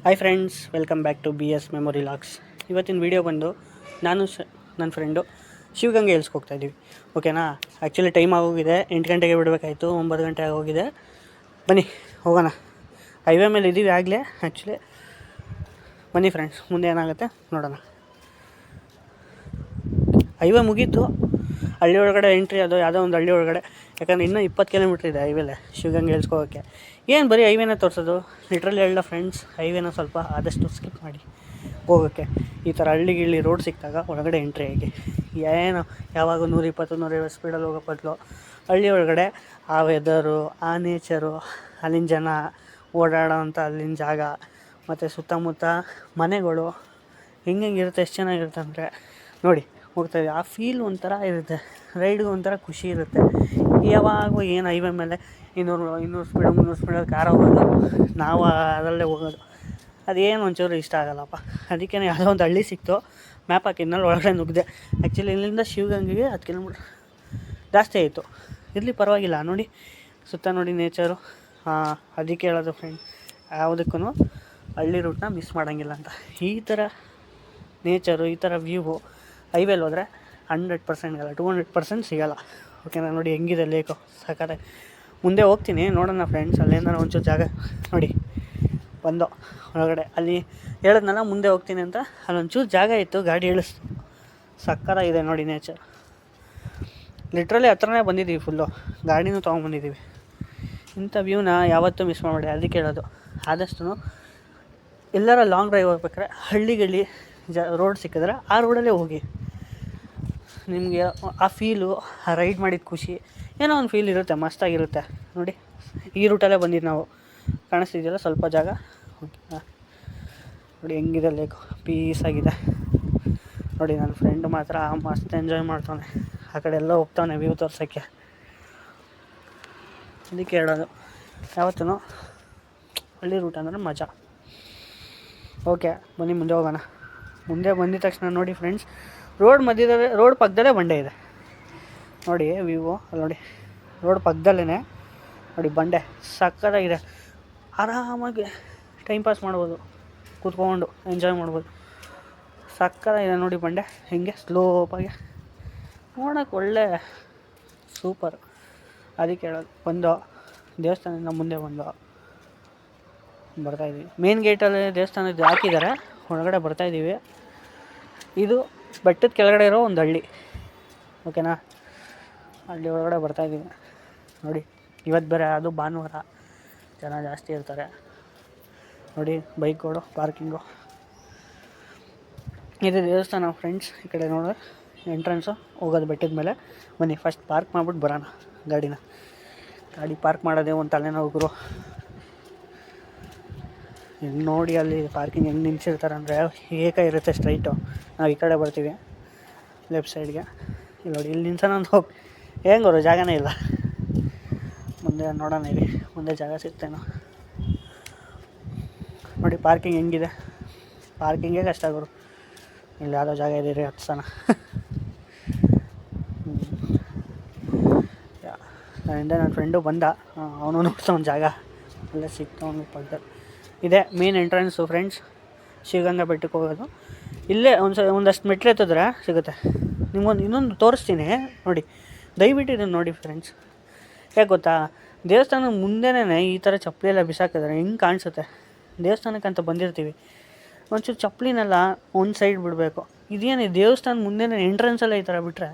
Hi friends, welcome back to BS memory logs. ಇವತ್ತಿನ video ಬಂದು ನಾನು ನನ್ನ ಫ್ರೆಂಡು ಶಿವಗಂಗೆ ಹಿಲ್ಸ್ಗೆ ಹೋಗ್ತಾಯಿದ್ದೀವಿ. ಓಕೆನಾ. ಆ್ಯಕ್ಚುಲಿ ಟೈಮ್ ಆಗೋಗಿದೆ, 8 ಗಂಟೆಗೆ ಬಿಡಬೇಕಾಯಿತು, 9 ಗಂಟೆ ಆಗೋಗಿದೆ. ಬನ್ನಿ ಹೋಗೋಣ. ಹೈವೇ ಮೇಲೆ ಇದ್ದೀವಿ ಆಗಲೇ. ಆ್ಯಕ್ಚುಲಿ ಬನ್ನಿ ಫ್ರೆಂಡ್ಸ್, ಮುಂದೆ ಏನಾಗುತ್ತೆ ನೋಡೋಣ. ಹೈವೇ ಮುಗೀತು, ಹಳ್ಳಿ ಒಳಗಡೆ ಎಂಟ್ರಿ ಅದು ಯಾವುದೋ ಒಂದು ಹಳ್ಳಿ ಒಳಗಡೆ. ಯಾಕಂದರೆ ಇನ್ನೂ 20 ಕಿಲೋಮೀಟ್ರ್ ಇದೆ ಹೈವೇಲೆ ಶಿವಗಂಗೆ ಹಿಲ್ಸ್ಗೆ ಹೋಗೋಕ್ಕೆ. ಏನು ಬರೀ ಹೈವೇನ ತೋರಿಸೋದು? ಲಿಟ್ರಲಿ ಹೇಳ ಫ್ರೆಂಡ್ಸ್, ಹೈವೇನ ಸ್ವಲ್ಪ ಆದಷ್ಟು ಸ್ಕಿಪ್ ಮಾಡಿ ಹೋಗೋಕ್ಕೆ. ಈ ಥರ ಹಳ್ಳಿ ರೋಡ್ ಸಿಕ್ಕಿದಾಗ ಒಳಗಡೆ ಎಂಟ್ರಿ ಆಗಿ, ಏನು ಯಾವಾಗ 120 150 ಸ್ಪೀಡಲ್ಲಿ ಹೋಗೋ ಬದಲು ಹಳ್ಳಿ ಒಳಗಡೆ ಆ ವೆದರು, ಆ ನೇಚರು, ಅಲ್ಲಿನ ಜನ ಓಡಾಡೋ ಅಂಥ ಅಲ್ಲಿನ ಜಾಗ ಮತ್ತು ಸುತ್ತಮುತ್ತ ಮನೆಗಳು ಹೆಂಗಿರುತ್ತೆ, ಎಷ್ಟು ಚೆನ್ನಾಗಿರುತ್ತೆ ಅಂದರೆ ನೋಡಿ ಹೋಗ್ತಾಯಿದ್ವಿ. ಆ ಫೀಲ್ ಒಂಥರ ಇರುತ್ತೆ, ರೈಡ್ಗೆ ಒಂಥರ ಖುಷಿ ಇರುತ್ತೆ. ಯಾವಾಗೂ ಏನು ಹೈವೇ ಮೇಲೆ 200 ಸ್ಪೀಡು 300 ಸ್ಪೀಡಲ್ಲಿ ಕಾರ್ ಹೋಗೋದು, ನಾವು ಅದರಲ್ಲೇ ಹೋಗೋದು, ಅದೇನು ಒಂಚೂರು ಇಷ್ಟ ಆಗೋಲ್ಲಪ್ಪ. ಅದಕ್ಕೆ ಯಾವುದೋ ಒಂದು ಹಳ್ಳಿ ಸಿಕ್ತು, ಮ್ಯಾಪ್ ಹಾಕಿದ್ನಲ್ಲಿ ಒಳಗಡೆ ನುಗ್ಗಿದೆ. ಆ್ಯಕ್ಚುಲಿ ಇಲ್ಲಿಂದ ಶಿವಗಂಗೆಗೆ 10 ಕಿಲೋಮೀಟ್ರ್ ಜಾಸ್ತಿ ಆಯಿತು. ಇರಲಿ ಪರವಾಗಿಲ್ಲ, ನೋಡಿ ಸುತ್ತ ನೋಡಿ ನೇಚರು. ಅದಕ್ಕೆ ಹೇಳೋದು ಫ್ರೆಂಡ್, ಯಾವುದಕ್ಕೂ ಹಳ್ಳಿ ರೂಟ್ನ ಮಿಸ್ ಮಾಡೋಂಗಿಲ್ಲ ಅಂತ. ಈ ಥರ ನೇಚರು, ಈ ಥರ ವ್ಯೂವು ಹೈವೇಲಿ ಹೋದರೆ 100% ಸಿಗಲ್ಲ, 200% ಸಿಗೋಲ್ಲ. ಓಕೆನಾ. ನೋಡಿ ಹೆಂಗಿದೆ ಲೇಕು, ಸಾಕಾರೆ. ಮುಂದೆ ಹೋಗ್ತೀನಿ ನೋಡೋಣ ಫ್ರೆಂಡ್ಸ್. ಅಲ್ಲೇನಾರ ಒಂಚೂರು ಜಾಗ ನೋಡಿ ಬಂದು ಒಳಗಡೆ ಅಲ್ಲಿ ಹೇಳಿದ್ನಲ್ಲ ಮುಂದೆ ಹೋಗ್ತೀನಿ ಅಂತ, ಅಲ್ಲೊಂಚೂರು ಜಾಗ ಇತ್ತು, ಗಾಡಿ ಇಳಿಸ್ತು. ಸಕ್ಕತ್ತಾಗಿದೆ ನೋಡಿ ನೇಚರ್. ಲಿಟ್ರಲಿ ಹತ್ರನೇ ಬಂದಿದ್ದೀವಿ, ಫುಲ್ಲು ಗಾಡಿನೂ ತೊಗೊಂಬಂದಿದ್ದೀವಿ. ಇಂಥ ವ್ಯೂನ ಯಾವತ್ತೂ ಮಿಸ್ ಮಾಡಬೇಡಿ. ಅದಕ್ಕೆ ಹೇಳೋದು, ಆದಷ್ಟು ಎಲ್ಲರ ಲಾಂಗ್ ಡ್ರೈವ್ ಹೋಗ್ಬೇಕಾದ್ರೆ ಹಳ್ಳಿಗಳಿ ರೋಡ್ ಸಿಕ್ಕಿದ್ರೆ ಆ ರೋಡಲ್ಲೇ ಹೋಗಿ. ನಿಮಗೆ ಆ ಫೀಲು, ಆ ರೈಡ್ ಮಾಡಿದ ಖುಷಿ ಏನೋ ಒಂದು ಫೀಲ್ ಇರುತ್ತೆ, ಮಸ್ತಾಗಿರುತ್ತೆ. ನೋಡಿ ಈ ರೂಟಲ್ಲೇ ಬಂದಿದ್ದು ನಾವು, ಕಾಣಿಸ್ತಿದೆಯಲ್ಲ ಸ್ವಲ್ಪ ಜಾಗ. ನೋಡಿ ಹೆಂಗಿದೆ ಲೇಕು, ಪೀಸಾಗಿದೆ. ನೋಡಿ ನನ್ನ ಫ್ರೆಂಡ್ ಮಾತ್ರ ಮಸ್ತ್ ಎಂಜಾಯ್ ಮಾಡ್ತಾನೆ, ಆ ಕಡೆ ಎಲ್ಲ ಹೋಗ್ತಾನೆ ವ್ಯೂ ತೋರ್ಸೋಕ್ಕೆ. ಅದಕ್ಕೆ ಹೇಳೋದು, ಯಾವತ್ತೂ ಹಳ್ಳಿ ರೂಟ್ ಅಂದರೆ ಮಜಾ. ಓಕೆ ಬನ್ನಿ ಮುಂದೆ ಹೋಗೋಣ. ಮುಂದೆ ಬಂದಿದ ತಕ್ಷಣ ನೋಡಿ ಫ್ರೆಂಡ್ಸ್, ರೋಡ್ ಪಕ್ಕದಲ್ಲೇ ಬಂಡೆ ಇದೆ ನೋಡಿ. ವ್ಯೂವು ಅಲ್ಲಿ ನೋಡಿ, ರೋಡ್ ಪಕ್ಕದಲ್ಲೇ ನೋಡಿ ಬಂಡೆ ಸಕ್ಕತ್ತಾಗಿದೆ. ಆರಾಮಾಗಿ ಟೈಮ್ ಪಾಸ್ ಮಾಡ್ಬೋದು, ಕೂತ್ಕೊಂಡು ಎಂಜಾಯ್ ಮಾಡ್ಬೋದು. ಸಕ್ಕತ್ತಾಗಿದೆ ನೋಡಿ ಬಂಡೆ, ಹಿಂಗೆ ಸ್ಲೋಪಾಗಿ ನೋಡೋಕೆ ಒಳ್ಳೆ ಸೂಪರ್. ಅದಕ್ಕೆ ಹೇಳೋದು, ಬಂದು ದೇವಸ್ಥಾನದಿಂದ ಮುಂದೆ ಬರ್ತಾಯಿದ್ದೀವಿ. ಮೇನ್ ಗೇಟಲ್ಲಿ ದೇವಸ್ಥಾನದ್ದು ಹಾಕಿದ್ದಾರೆ, ಒಳಗಡೆ ಬರ್ತಾಯಿದ್ದೀವಿ. ಇದು ಬೆಟ್ಟದ ಕೆಳಗಡೆ ಇರೋ ಒಂದು ಹಳ್ಳಿ. ಓಕೆನಾ. ಹಳ್ಳಿ ಒಳಗಡೆ ಬರ್ತಾಯಿದ್ದೀವಿ ನೋಡಿ. ಇವತ್ತು ಬೇರೆ ಅದು ಭಾನುವಾರ, ಜನ ಜಾಸ್ತಿ ಇರ್ತಾರೆ ನೋಡಿ. ಬೈಕ್ಗಳು ಪಾರ್ಕಿಂಗು. ಇದು ದೇವಸ್ಥಾನ ಫ್ರೆಂಡ್ಸ್. ಈ ಕಡೆ ನೋಡಿದ್ರೆ ಎಂಟ್ರೆನ್ಸು ಹೋಗೋದು ಬೆಟ್ಟದ ಮೇಲೆ. ಬನ್ನಿ ಫಸ್ಟ್ ಪಾರ್ಕ್ ಮಾಡ್ಬಿಟ್ಟು ಬರೋಣ ಗಾಡಿ ಪಾರ್ಕ್ ಮಾಡೋದೇ ಒಂದು ತಲೆನೋವು. ಹೆಂಗೆ ನೋಡಿ ಅಲ್ಲಿ ಪಾರ್ಕಿಂಗ್ ಹೆಂಗೆ ನಿಲ್ಸಿರ್ತಾರೆ ಅಂದರೆ ಏಕ ಇರುತ್ತೆ ಸ್ಟ್ರೈಟು. ನಾವು ಈ ಕಡೆ ಬರ್ತೀವಿ ಲೆಫ್ಟ್ ಸೈಡ್ಗೆ. ಇಲ್ಲಿ ನೋಡಿ, ಇಲ್ಲಿ ನಿಲ್ಸೋಣ ಅಂತ ಹೋಗಿ ಹೆಂಗೋರು ಜಾಗನೇ ಇಲ್ಲ. ಮುಂದೆ ನೋಡೋಣ, ಇಲ್ಲಿ ಮುಂದೆ ಜಾಗ ಸಿಗ್ತೇನೋ ನೋಡಿ. ಪಾರ್ಕಿಂಗ್ ಹೆಂಗಿದೆ, ಪಾರ್ಕಿಂಗೇ ಕಷ್ಟ ಆಗೋರು. ಇಲ್ಲಿ ಯಾವುದೋ ಜಾಗ ಇದೆ ರೀ, ಹತ್ಸೋಣ. ನನ್ನಿಂದ ನನ್ನ ಫ್ರೆಂಡು ಬಂದ, ಅವನು ನೋಡ್ತಾ ಒಂದು ಜಾಗ ಅಲ್ಲೇ ಸಿಕ್ತು ಅವನು ಪಕ್ಕದಲ್ಲಿ. ಇದೆ ಮೇನ್ ಎಂಟ್ರೆನ್ಸು ಫ್ರೆಂಡ್ಸ್, ಶಿವಗಂಗಾ ಬೆಟ್ಟಕ್ಕೆ ಹೋಗೋದು. ಇಲ್ಲೇ ಒಂದಷ್ಟು ಮೆಟ್ಲು ಎತ್ತಿದ್ರೆ ಸಿಗುತ್ತೆ. ನಿಮ್ಗೊಂದು ಇನ್ನೊಂದು ತೋರಿಸ್ತೀನಿ ನೋಡಿ, ದಯವಿಟ್ಟು ಇದನ್ನು ನೋಡಿ ಫ್ರೆಂಡ್ಸ್. ಯಾಕೆ ಗೊತ್ತಾ, ದೇವಸ್ಥಾನದ ಮುಂದೆನೇ ಈ ಥರ ಚಪ್ಪಲಿ ಎಲ್ಲ ಬಿಸಾಕಿದ್ರೆ ಹೆಂಗೆ ಕಾಣಿಸುತ್ತೆ. ದೇವಸ್ಥಾನಕ್ಕಂತ ಬಂದಿರ್ತೀವಿ, ಒಂಚೂರು ಚಪ್ಪಲಿನೆಲ್ಲ ಒಂದು ಸೈಡ್ ಬಿಡಬೇಕು. ಇದೇನು ದೇವಸ್ಥಾನ ಮುಂದೆನೇ ಎಂಟ್ರೆನ್ಸೆಲ್ಲ ಈ ಥರ ಬಿಟ್ಟರೆ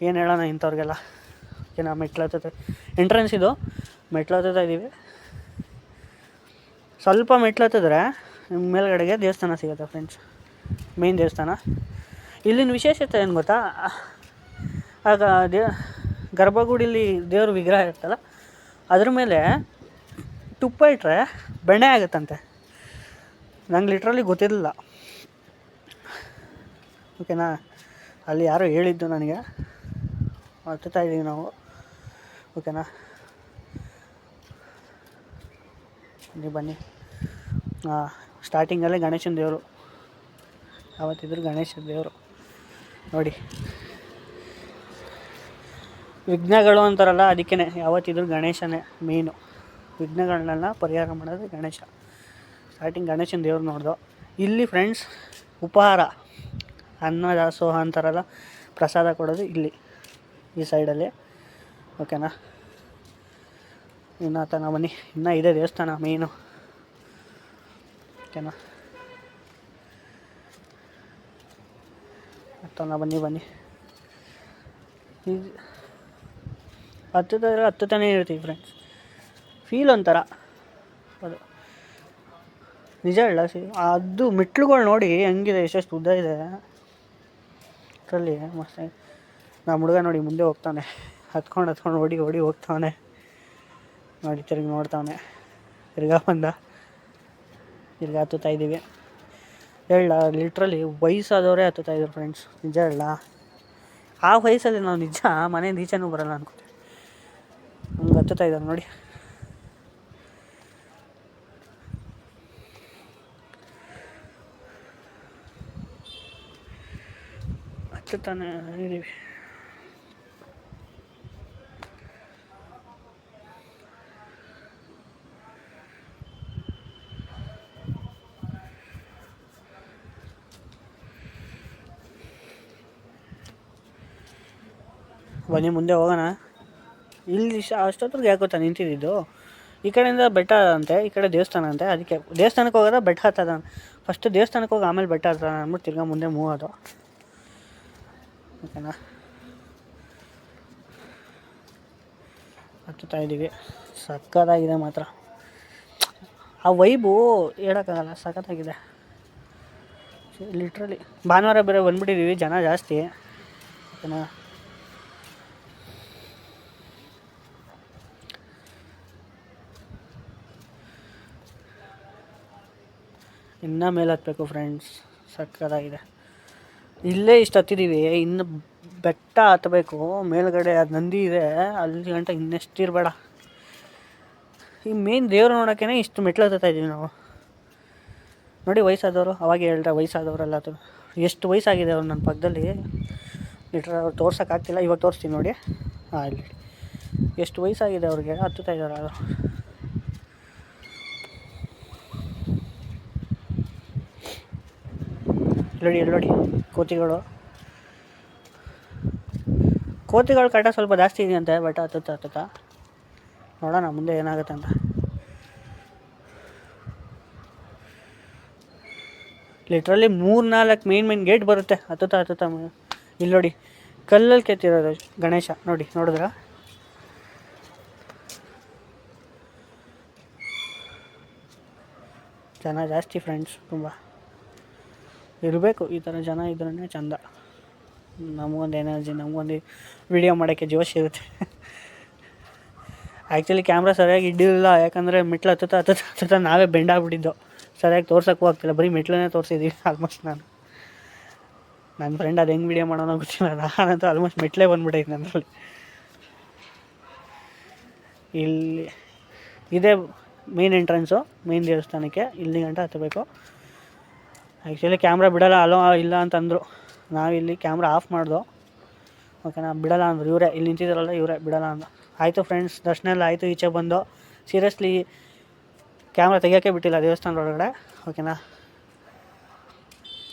ಏನು ಹೇಳೋಣ ಇಂಥವ್ರಿಗೆಲ್ಲ. ಓಕೆನಾ. ಮೆಟ್ಲು ಹತ್ತುತ್ತೆ, ಎಂಟ್ರೆನ್ಸ್ ಇದು, ಮೆಟ್ಲು ಹತ್ತುತ್ತಾ ಇದ್ದೀವಿ. ಸ್ವಲ್ಪ ಮೆಟ್ಲು ಹತ್ತಿದ್ರೆ ಮೇಲ್ಗಡೆಗೆ ದೇವಸ್ಥಾನ ಸಿಗುತ್ತೆ ಫ್ರೆಂಡ್ಸ್, ಮೇನ್ ದೇವಸ್ಥಾನ. ಇಲ್ಲಿನ ವಿಶೇಷತೆ ಏನು ಗೊತ್ತಾ, ಆಗ ಗರ್ಭಗುಡಿಲಿ ದೇವ್ರ ವಿಗ್ರಹ ಇರ್ತಲ್ಲ, ಅದ್ರ ಮೇಲೆ ತುಪ್ಪ ಇಟ್ಟರೆ ಬೆಣ್ಣೆ ಆಗುತ್ತಂತೆ. ನಂಗೆ ಲಿಟ್ರಲಿ ಗೊತ್ತಿರಲಿಲ್ಲ. ಓಕೆನಾ. ಅಲ್ಲಿ ಯಾರೋ ಹೇಳಿದ್ದು ನನಗೆ, ಹತ್ತುತ್ತಾ ಇದ್ದೀವಿ ನಾವು. ಓಕೆನಾ. ಬನ್ನಿ. ಸ್ಟಾರ್ಟಿಂಗಲ್ಲೇ ಗಣೇಶನ ದೇವರು, ಯಾವತ್ತಿದ್ರು ಗಣೇಶನ ದೇವರು ನೋಡಿ. ವಿಘ್ನಗಳು ಅಂತಾರಲ್ಲ, ಅದಕ್ಕೇ ಯಾವತ್ತಿದ್ರು ಗಣೇಶನೇ ಮೇನು. ವಿಘ್ನಗಳನ್ನೆಲ್ಲ ಪರಿಹಾರ ಮಾಡೋದು ಗಣೇಶ. ಸ್ಟಾರ್ಟಿಂಗ್ ಗಣೇಶನ ದೇವ್ರು ನೋಡ್ದು. ಇಲ್ಲಿ ಫ್ರೆಂಡ್ಸ್ ಉಪಹಾರ ಅನ್ನ ದಾಸೋಹ ಅಂತಾರಲ್ಲ, ಪ್ರಸಾದ ಕೊಡೋದು ಇಲ್ಲಿ ಈ ಸೈಡಲ್ಲಿ. ಓಕೆನಾ, ಇನ್ನು ತನ ಬನ್ನಿ, ಇನ್ನೂ ಇದೆ ದೇವಸ್ಥಾನ ಮೇಯ್ನು. ಓಕೆನಾ, ಹತ್ತೋಣ ಬನ್ನಿ. ಈಗ ಹತ್ತುತ್ತಾನೆ ಇರ್ತೀವಿ ಫ್ರೆಂಡ್ಸ್. ಫೀಲ್ ಒಂಥರ ಅದು ನಿಜ ಹೇಳ. ಅದು ಮೆಟ್ಲುಗಳು ನೋಡಿ ಹೆಂಗಿದೆ, ಎಷ್ಟೆಷ್ಟು ಉದ್ದ ಇದೆ ಅದರಲ್ಲಿ. ಮಸ್ತ್ ನಮ್ಮ ಹುಡುಗ ನೋಡಿ ಮುಂದೆ ಹೋಗ್ತಾನೆ, ಹತ್ಕೊಂಡು ಓಡಿ ಹೋಗ್ತಾನೆ ನೋಡಿ. ತಿರುಗಿ ನೋಡ್ತಾವನೆ, ತಿರ್ಗಾ ಹತ್ತುತ್ತಾ ಇದ್ದೀವಿ. ಹೇಳ ಲಿಟ್ರಲಿ ವಯಸ್ಸಾದವರೇ ಹತ್ತುತ್ತಾಯಿದ್ರು ಫ್ರೆಂಡ್ಸ್, ನಿಜ ಹೇಳ. ಆ ವಯಸ್ಸಲ್ಲಿ ನಾವು ನಿಜ ಮನೆಯಿಂದ ಈಚೆನೂ ಬರೋಲ್ಲ ಅನ್ಕೋತೀವಿ, ಹಂಗೆ ಹತ್ತುತ್ತಾ ಇದ್ದಾರೆ ನೋಡಿ. ಹತ್ತುತ್ತಾನೆ ಇದ್ದೀವಿ. ಬನ್ನಿ ಮುಂದೆ ಹೋಗೋಣ. ಇಲ್ಲಿ ಅಷ್ಟೊತ್ತಿಗೆ ಯಾಕೆ ಗೊತ್ತಾ ನಿಂತಿದ್ದು, ಈ ಕಡೆಯಿಂದ ಬೆಟ್ಟ ಅಂತೆ, ಈ ಕಡೆ ದೇವಸ್ಥಾನ ಅಂತೆ. ಅದಕ್ಕೆ ದೇವಸ್ಥಾನಕ್ಕೆ ಹೋಗೋದ ಬೆಟ್ಟ ಹತ್ತದ. ಫಸ್ಟ್ ದೇವಸ್ಥಾನಕ್ಕೆ ಹೋಗಿ ಆಮೇಲೆ ಬೆಟ್ಟ ಹತ್ತದ ಅಂದ್ಬಿಟ್ಟು ತಿರ್ಗಾ ಮುಂದೆ ಮೂವ್ ಅದು. ಓಕೆನಾ, ಹತ್ತುತ್ತಾ ಇದ್ದೀವಿ. ಸಕ್ಕತ್ತಾಗಿದೆ ಮಾತ್ರ, ಆ ವೈಬು ಹೇಳೋಕ್ಕಾಗಲ್ಲ, ಸಖತ್ತಾಗಿದೆ ಲಿಟ್ರಲಿ. ಭಾನುವಾರ ಬೇರೆ ಬಂದುಬಿಟ್ಟಿದ್ದೀವಿ, ಜನ ಜಾಸ್ತಿ. ಓಕೆನಾ, ಇನ್ನೂ ಮೇಲೆ ಹತ್ತಬೇಕು ಫ್ರೆಂಡ್ಸ್, ಸಕ್ಕತ್ತಾಗಿದೆ. ಇಲ್ಲೇ ಇಷ್ಟು ಹತ್ತಿದ್ದೀವಿ, ಇನ್ನು ಬೆಟ್ಟ ಹತ್ತಬೇಕು ಮೇಲ್ಗಡೆ. ಅದು ನಂದಿ ಇದೆ, ಅಲ್ಲಿ ಗಂಟ ಇನ್ನೆಷ್ಟು ಇರಬೇಡ. ಈ ಮೇನ್ ದೇವ್ರು ನೋಡೋಕ್ಕೇ ಇಷ್ಟು ಮೆಟ್ಲು ಹತ್ತುತ್ತಾ ಇದ್ದೀವಿ ನಾವು ನೋಡಿ. ವಯಸ್ಸಾದವರು ಅವಾಗ ಹೇಳ್ದೆ, ವಯಸ್ಸಾದವರೆಲ್ಲ ಎಷ್ಟು ವಯಸ್ಸಾಗಿದೆ ಅವ್ರು ನನ್ನ ಪಕ್ಕದಲ್ಲಿ. ಲಿಟ್ರಲ್ ಅವ್ರು ತೋರ್ಸೋಕ್ಕಾಗ್ತಿಲ್ಲ, ಇವಾಗ ತೋರಿಸ್ತೀನಿ ನೋಡಿ. ಇಲ್ಲಿ ಎಷ್ಟು ವಯಸ್ಸಾಗಿದೆ ಅವ್ರಿಗೆ, ಹತ್ತುತ್ತಾ ಇದ್ದಾರೆ. ಅದು ನೋಡಿ ಕೋತಿಗಳು ಕಾಟ ಸ್ವಲ್ಪ ಜಾಸ್ತಿ ಇದೆಯಂತೆ ಬೆಟ್ಟ ಹತ್ತುತ್ತಾ. ನೋಡೋಣ ಮುಂದೆ ಏನಾಗುತ್ತೆ ಅಂತ. ಲಿಟ್ರಲಿ 3-4 ಮೇನ್ ಗೇಟ್ ಬರುತ್ತೆ ಹತ್ತುತ್ತಾ. ಇಲ್ಲಿ ನೋಡಿ, ಕಲ್ಲಲ್ಲಿ ಕೆತ್ತಿರೋದು ಗಣೇಶ ನೋಡಿದ್ರ. ಜನ ಜಾಸ್ತಿ ಫ್ರೆಂಡ್ಸ್, ತುಂಬ ಇರಬೇಕು. ಈ ಥರ ಜನ ಇದ್ರೇ ಚೆಂದ, ನಮಗೊಂದು ಎನರ್ಜಿ, ನಮಗೊಂದು ವಿಡಿಯೋ ಮಾಡೋಕ್ಕೆ ಜೋಶ್ ಇರುತ್ತೆ. ಆ್ಯಕ್ಚುಲಿ ಕ್ಯಾಮ್ರಾ ಸರಿಯಾಗಿ ಇಡ್ಡಿಲ್ಲ, ಯಾಕಂದರೆ ಮೆಟ್ಲು ಹತ್ತುತ್ತಾ ನಾವೇ ಬೆಂಡಾಗ್ಬಿಟ್ಟಿದ್ದು. ಸರಿಯಾಗಿ ತೋರ್ಸೋಕ್ಕೂ ಆಗ್ತಿಲ್ಲ, ಬರೀ ಮೆಟ್ಲನ್ನೇ ತೋರಿಸಿದ್ದೀವಿ ಆಲ್ಮೋಸ್ಟ್. ನನ್ನ ಫ್ರೆಂಡ್ ಅದು ಹೆಂಗೆ ವಿಡಿಯೋ ಮಾಡೋಣ ಗೊತ್ತಿಲ್ಲ, ನಾನಂತೂ ಆಲ್ಮೋಸ್ಟ್ ಮೆಟ್ಲೇ ಬಂದ್ಬಿಟ್ಟೈತೆ ನನ್ನಲ್ಲಿ. ಇಲ್ಲಿ ಇದೇ ಮೇನ್ ಎಂಟ್ರೆನ್ಸು, ಮೇನ್ ದೇವಸ್ಥಾನಕ್ಕೆ. ಇಲ್ಲಿ ಗಂಟ ಹತ್ತಬೇಕು. ಆ್ಯಕ್ಚುಲಿ ಕ್ಯಾಮ್ರಾ ಬಿಡೋಲ್ಲ, ಇಲ್ಲ ಅಂತಂದರು. ನಾವಿಲ್ಲಿ ಕ್ಯಾಮ್ರಾ ಆಫ್ ಮಾಡ್ದೋ. ಓಕೆನಾ, ಬಿಡೋಲ್ಲ ಅಂದರು ಇವರೇ, ಇಲ್ಲಿ ನಿಂತಿದ್ದಾರಲ್ಲ ಇವರೇ ಬಿಡೋಲ್ಲ ಅಂದರು. ಆಯಿತು ಫ್ರೆಂಡ್ಸ್, ದರ್ಶನ ಎಲ್ಲ ಆಯಿತು, ಈಚೆ ಬಂದು. ಸೀರಿಯಸ್ಲಿ ಕ್ಯಾಮ್ರಾ ತೆಗಿಯೋಕ್ಕೆ ಬಿಟ್ಟಿಲ್ಲ ದೇವಸ್ಥಾನದ ಒಳಗಡೆ. ಓಕೆನಾ,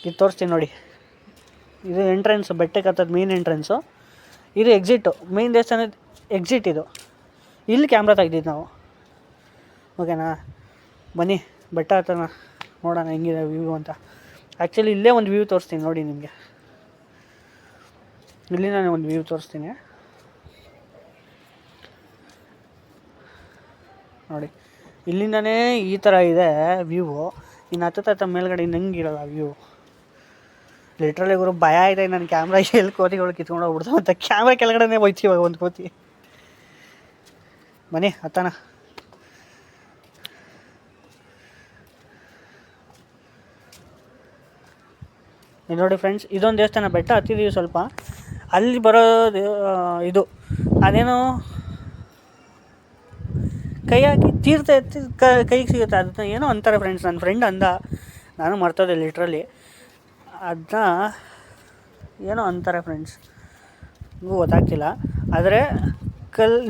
ಇದು ತೋರಿಸ್ತೀನಿ ನೋಡಿ. ಇದು ಎಂಟ್ರೆನ್ಸು, ಬೆಟ್ಟಕ್ಕೆ ಹತ್ತದ ಮೇನ್ ಎಂಟ್ರೆನ್ಸು. ಇದು ಎಕ್ಸಿಟು, ಮೇನ್ ದೇವಸ್ಥಾನದ ಎಕ್ಸಿಟ್ ಇದು. ಇಲ್ಲಿ ಕ್ಯಾಮ್ರಾ ತೆಗ್ದಿದ್ದು ನಾವು. ಓಕೆನಾ, ಬನ್ನಿ ಬೆಟ್ಟ ಹತ್ತೋಣ, ನೋಡೋಣ ಹೆಂಗಿದೆ ವ್ಯೂ ಅಂತ. ಆ್ಯಕ್ಚುಲಿ ಇಲ್ಲೇ ಒಂದು ವ್ಯೂ ತೋರಿಸ್ತೀನಿ ನೋಡಿ ನಿಮಗೆ. ಇಲ್ಲಿ ನಾನು ಒಂದು ವ್ಯೂ ತೋರಿಸ್ತೀನಿ ನೋಡಿ. ಇಲ್ಲಿಂದನೇ ಈ ಥರ ಇದೆ ವ್ಯೂ. ಇನ್ನು ಹತ್ತುತ್ತಾ ಮೇಲ್ಗಡೆ ಇನ್ನು ಹೆಂಗಿರೋಲ್ಲ ವ್ಯೂ. ಲಿಟ್ರಲಿ ಗುರು ಭಯ ಇದೆ, ನನ್ನ ಕ್ಯಾಮ್ರಾ ಎಲ್ಲಿ ಕೋತಿಗಳು ಕಿತ್ಕೊಂಡು ಹೋಗ್ಬಿಡ್ತಾವೆ ಅಂತ. ಕ್ಯಾಮ್ರಾ ಕೆಳಗಡೆನೇ ಹೋಯ್ತು ಇವಾಗ ಒಂದು ಕೋತಿ. ಬನ್ನಿ ಹತ್ತೋಣ. ಇದು ನೋಡಿ ಫ್ರೆಂಡ್ಸ್, ಇದೊಂದು ದೇವಸ್ಥಾನ. ಬೆಟ್ಟ ಹತ್ತಿದ್ದೀವಿ ಸ್ವಲ್ಪ. ಅಲ್ಲಿ ಬರೋದು ಇದು ಅದೇನೋ ಕೈ ಹಾಕಿ ತೀರ್ಥ ಎತ್ತಿ ಕೈಗೆ ಸಿಗುತ್ತೆ, ಅದನ್ನ ಏನೋ ಅಂತಾರೆ ಫ್ರೆಂಡ್ಸ್. ನನ್ನ ಫ್ರೆಂಡ್ ಅಂದ, ನಾನು ಮರ್ತೋದೆ ಲಿಟ್ರಲಿ. ಅದನ್ನ ಏನೋ ಅಂತಾರೆ ಫ್ರೆಂಡ್ಸ್, ನನಗೂ ಗೊತ್ತಾಗ್ತಿಲ್ಲ. ಆದರೆ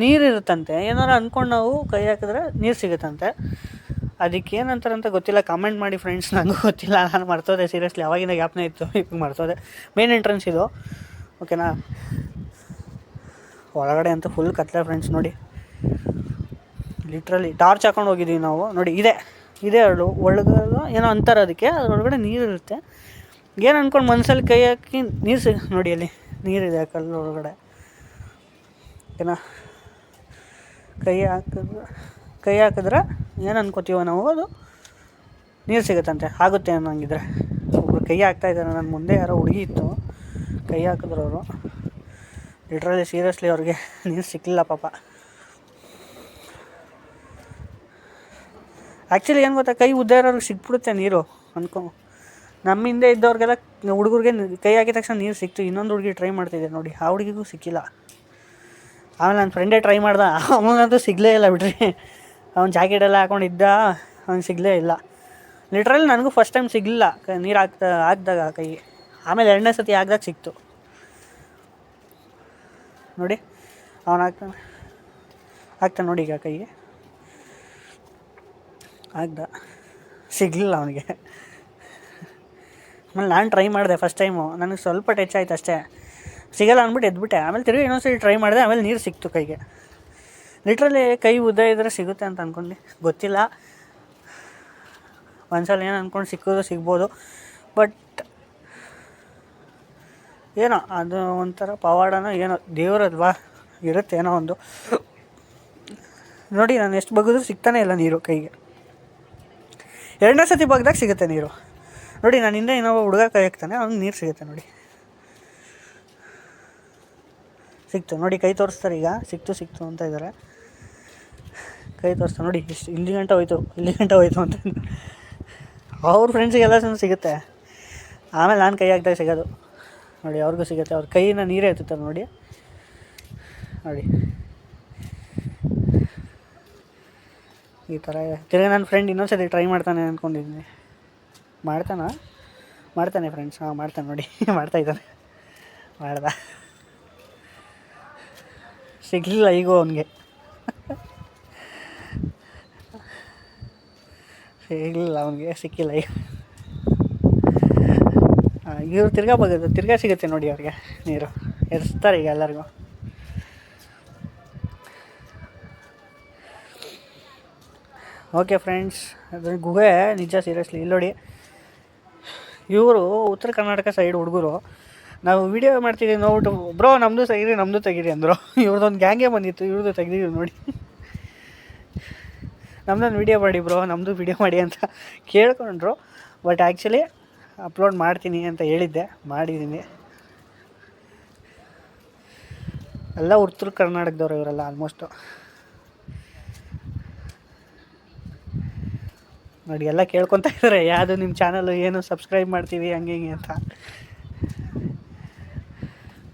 ನೀರಿರುತ್ತಂತೆ, ಏನಾರು ಅಂದ್ಕೊಂಡು ನಾವು ಕೈ ಹಾಕಿದ್ರೆ ನೀರು ಸಿಗುತ್ತಂತೆ. ಅದಕ್ಕೆ ಏನಂತಾರಂತ ಗೊತ್ತಿಲ್ಲ, ಕಮೆಂಟ್ ಮಾಡಿ ಫ್ರೆಂಡ್ಸ್, ನನಗೂ ಗೊತ್ತಿಲ್ಲ, ನಾನು ಮರ್ತೋದೆ ಸೀರಿಯಸ್ಲಿ, ಅವಾಗಿನ ಗ್ಯಾಪ್ನೇ ಇತ್ತು, ಈಗ ಮರ್ತೋದೆ. ಮೇನ್ ಎಂಟ್ರೆನ್ಸ್ ಇದು, ಓಕೆನಾ. ಒಳಗಡೆ ಅಂತ ಫುಲ್ ಕತ್ಲೆ ಫ್ರೆಂಡ್ಸ್, ನೋಡಿ ಲಿಟ್ರಲಿ ಟಾರ್ಚ್ ಹಾಕೊಂಡು ಹೋಗಿದ್ದೀವಿ ನಾವು. ನೋಡಿ ಇದೆ ಒಳಗೆ ಏನೋ ಅಂತಾರೆ ಅದಕ್ಕೆ, ಅದರೊಳಗಡೆ ನೀರಿರುತ್ತೆ. ಏನು ಅಂದ್ಕೊಂಡು ಮನಸ್ಸಲ್ಲಿ ಕೈ ಹಾಕಿ ನೀರು ನೋಡಿ ಅಲ್ಲಿ ನೀರಿದೆ ಕಲ್ಲು ಒಳಗಡೆ, ಓಕೆನಾ. ಕೈ ಹಾಕಿದ್ರೆ ಏನು ಅನ್ಕೋತೀವೋ ನಾವು, ಅದು ನೀರು ಸಿಗುತ್ತಂತೆ, ಆಗುತ್ತೆ ಅನ್ನೋಂಗಿದ್ರೆ. ಒಬ್ಬರು ಕೈ ಹಾಕ್ತಾಯಿದ್ದಾರೆ, ನನ್ನ ಮುಂದೆ ಯಾರೋ ಹುಡುಗಿ ಇತ್ತು, ಕೈ ಹಾಕಿದ್ರು ಅವರು. ಲಿಟ್ರಲಿ ಸೀರಿಯಸ್ಲಿ ಅವ್ರಿಗೆ ನೀರು ಸಿಕ್ಕಲಿಲ್ಲ ಪಾಪ. ಆ್ಯಕ್ಚುಲಿ ಏನು ಗೊತ್ತಾ, ಕೈ ಉದ್ದ ಇರೋರಿಗೆ ಸಿಕ್ಬಿಡುತ್ತೆ ನೀರು ನಮ್ಮ ಹಿಂದೆ ಇದ್ದವ್ರಿಗೆಲ್ಲ ಹುಡುಗರಿಗೆ ಕೈ ಹಾಕಿದ ತಕ್ಷಣ ನೀರು ಸಿಕ್ತು. ಇನ್ನೊಂದು ಹುಡುಗಿ ಟ್ರೈ ಮಾಡ್ತಿದ್ದೆ ನೋಡಿ, ಆ ಹುಡುಗಿಗೂ ಸಿಕ್ಕಿಲ್ಲ. ಆಮೇಲೆ ನನ್ನ ಫ್ರೆಂಡೇ ಟ್ರೈ ಮಾಡ್ದೆ, ಅವನಂತೂ ಸಿಗಲೇ ಇಲ್ಲ ಬಿಡ್ರಿ. ಅವ್ನು ಜಾಕೆಟೆಲ್ಲ ಹಾಕ್ಕೊಂಡಿದ್ದ, ಅವ್ನು ಸಿಗಲೇ ಇಲ್ಲ. ಲಿಟ್ರಲಿ ನನಗೂ ಫಸ್ಟ್ ಟೈಮ್ ಸಿಗಲಿಲ್ಲ ನೀರು ಹಾಕಿದಾಗ ಕೈ. ಆಮೇಲೆ 2ನೇ ಸತಿ ಹಾಕ್ದಾಗ ಸಿಕ್ತು ನೋಡಿ. ಅವನು ಹಾಕ್ತಾನೆ ನೋಡಿ ಈಗ ಕೈಗೆ, ಆಗ್ದ ಸಿಗಲಿಲ್ಲ ಅವನಿಗೆ. ಆಮೇಲೆ ನಾನು ಟ್ರೈ ಮಾಡಿದೆ ಫಸ್ಟ್ ಟೈಮು, ನನಗೆ ಸ್ವಲ್ಪ ಟಚ್ ಆಯ್ತು ಅಷ್ಟೇ, ಸಿಗಲ್ಲ ಅಂದ್ಬಿಟ್ಟು ಎದ್ಬಿಟ್ಟೆ. ಆಮೇಲೆ ತಿರುಗಿ ಇನ್ನೊಂದ್ಸರಿ ಟ್ರೈ ಮಾಡಿದೆ, ಆಮೇಲೆ ನೀರು ಸಿಕ್ತು ಕೈಗೆ. ಲಿಟ್ರಲಿ ಕೈ ಉದ್ದ ಇದ್ದರೆ ಸಿಗುತ್ತೆ ಅಂತ ಅಂದ್ಕೊಂಡು ಗೊತ್ತಿಲ್ಲ. ಒಂದ್ಸಲ ಏನು ಅಂದ್ಕೊಂಡು ಸಿಗ್ಬೋದು, ಬಟ್ ಏನೋ ಅದು ಒಂಥರ ಪವಾಡನೋ ಏನೋ, ದೇವರಲ್ವಾ, ಇರುತ್ತೆ ಏನೋ ಒಂದು. ನೋಡಿ ನಾನು ಎಷ್ಟು ಬಗ್ಗಿದ್ರು ಸಿಗ್ತಾನೆ ಇಲ್ಲ ನೀರು ಕೈಗೆ. 2ನೇ ಸತಿ ಬಗ್ದಾಗ ಸಿಗುತ್ತೆ ನೀರು ನೋಡಿ. ನಾನು ಹಿಂದೆ ಇನ್ನೊಬ್ಬ ಹುಡುಗ ಕೈ ಹಾಕ್ತಾನೆ, ಅವ್ನಿಗೆ ನೀರು ಸಿಗುತ್ತೆ ನೋಡಿ. ಸಿಕ್ತು ನೋಡಿ, ಕೈ ತೋರಿಸ್ತಾರೆ ಈಗ, ಸಿಕ್ತು ಅಂತ ಇದ್ದಾರೆ. ಕೈ ತೋರಿಸ್ತಾರೆ ನೋಡಿ, ಇಲ್ಲಿ ಗಂಟೆ ಹೋಯ್ತು ಅಂತ. ಅವ್ರ ಫ್ರೆಂಡ್ಸಿಗೆಲ್ಲ ಸಿಗುತ್ತೆ. ಆಮೇಲೆ ನಾನು ಕೈ ಹಾಕ್ದಾಗ ಸಿಗೋದು ನೋಡಿ, ಅವ್ರಿಗೂ ಸಿಗುತ್ತೆ. ಅವ್ರ ಕೈಯಿಂದ ನೀರೇ ಎತ್ತುತ್ತಾರೆ ನೋಡಿ. ಈ ಥರ ತಿರ್ಗಿ ನನ್ನ ಫ್ರೆಂಡ್ ಇನ್ನೊಂದ್ಸತಿ ಟ್ರೈ ಮಾಡ್ತಾನೆ ಅಂದ್ಕೊಂಡಿದ್ದೀನಿ. ಮಾಡ್ತಾನೆ ಫ್ರೆಂಡ್ಸ್, ಮಾಡ್ತಾನೆ ನೋಡಿ, ಮಾಡ್ತಾಯಿದ್ದಾನೆ. ಸಿಗಲಿಲ್ಲ ಈಗೂ ಅವನಿಗೆ, ಸಿಕ್ಕಿಲ್ಲ ಈಗ. ಇವ್ರು ತಿರ್ಗಾ ಸಿಗುತ್ತೆ ನೋಡಿ ಅವ್ರಿಗೆ ನೀರು, ಎರಿಸ್ತಾರೆ ಈಗ ಎಲ್ಲರಿಗೂ. ಓಕೆ ಫ್ರೆಂಡ್ಸ್, ಅದು ಗುಹೆ ನಿಜ ಸೀರಿಯಸ್ಲಿ. ಇಲ್ಲಿ ನೋಡಿ, ಇವರು ಉತ್ತರ ಕರ್ನಾಟಕ ಸೈಡ್ ಹುಡುಗರು. ನಾವು ವೀಡಿಯೋ ಮಾಡ್ತಿದ್ದೀವಿ ನೋಡ್ಬಿಟ್ಟು, ಬ್ರೋ ನಮ್ಮದು ತೆಗೀರಿ ಅಂದರು. ಇವ್ರದ್ದೊಂದು ಗ್ಯಾಂಗೇ ಬಂದಿತ್ತು, ಇವ್ರದ್ದು ತೆಗ್ದಿದ್ದೀವಿ ನೋಡಿ. ನಮ್ಮದೊಂದು ವೀಡಿಯೋ ಮಾಡಿ ಬ್ರೋ, ನಮ್ಮದು ವೀಡಿಯೋ ಮಾಡಿ ಅಂತ ಕೇಳ್ಕೊಂಡ್ರು. ಬಟ್ ಆ್ಯಕ್ಚುಲಿ ಅಪ್ಲೋಡ್ ಮಾಡ್ತೀನಿ ಅಂತ ಹೇಳಿದ್ದೆ, ಮಾಡಿದ್ದೀನಿ. ಎಲ್ಲ ಉತ್ತರ ಕರ್ನಾಟಕದವ್ರು ಇವರೆಲ್ಲ ಆಲ್ಮೋಸ್ಟು ನೋಡಿ. ಎಲ್ಲ ಕೇಳ್ಕೊತಾ ಇದ್ದಾರೆ, ಯಾವುದು ನಿಮ್ಮ ಚಾನಲ್, ಏನು ಸಬ್ಸ್ಕ್ರೈಬ್ ಮಾಡ್ತೀವಿ ಹಂಗೆ ಹಿಂಗೆ ಅಂತ.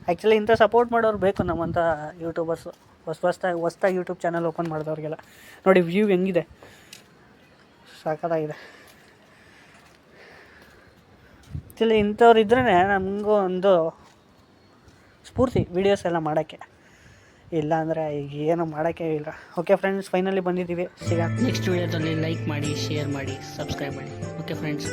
ಆ್ಯಕ್ಚುಲಿ ಇಂಥ ಸಪೋರ್ಟ್ ಮಾಡೋರು ಬೇಕು ನಮ್ಮಂಥ ಯೂಟ್ಯೂಬರ್ಸು. ಹೊಸ್ದಾಗಿ ಯೂಟ್ಯೂಬ್ ಚಾನಲ್ ಓಪನ್ ಮಾಡಿದವ್ರಿಗೆಲ್ಲ ನೋಡಿ, ವ್ಯೂ ಹೆಂಗಿದೆ, ಸಾಕಾಗಿದೆ. ಆ್ಯಕ್ಚುಲಿ ಇಂಥವ್ರು ಇದ್ರೇ ನಮಗೂ ಒಂದು ಸ್ಫೂರ್ತಿ ವೀಡಿಯೋಸ್ ಎಲ್ಲ ಮಾಡೋಕ್ಕೆ. ಇಲ್ಲ ಅಂದರೆ ಈಗ ಏನು ಮಾಡೋಕ್ಕೆ ಇಲ್ಲ. ಓಕೆ ಫ್ರೆಂಡ್ಸ್, ಫೈನಲಿ ಬಂದಿದ್ದೀವಿ. ಸಿಗ ನೆಕ್ಸ್ಟ್ ವೀಡಿಯೋದಲ್ಲಿ ಲೈಕ್ ಮಾಡಿ, ಶೇರ್ ಮಾಡಿ, ಸಬ್ಸ್ಕ್ರೈಬ್ ಮಾಡಿ. Okay friends.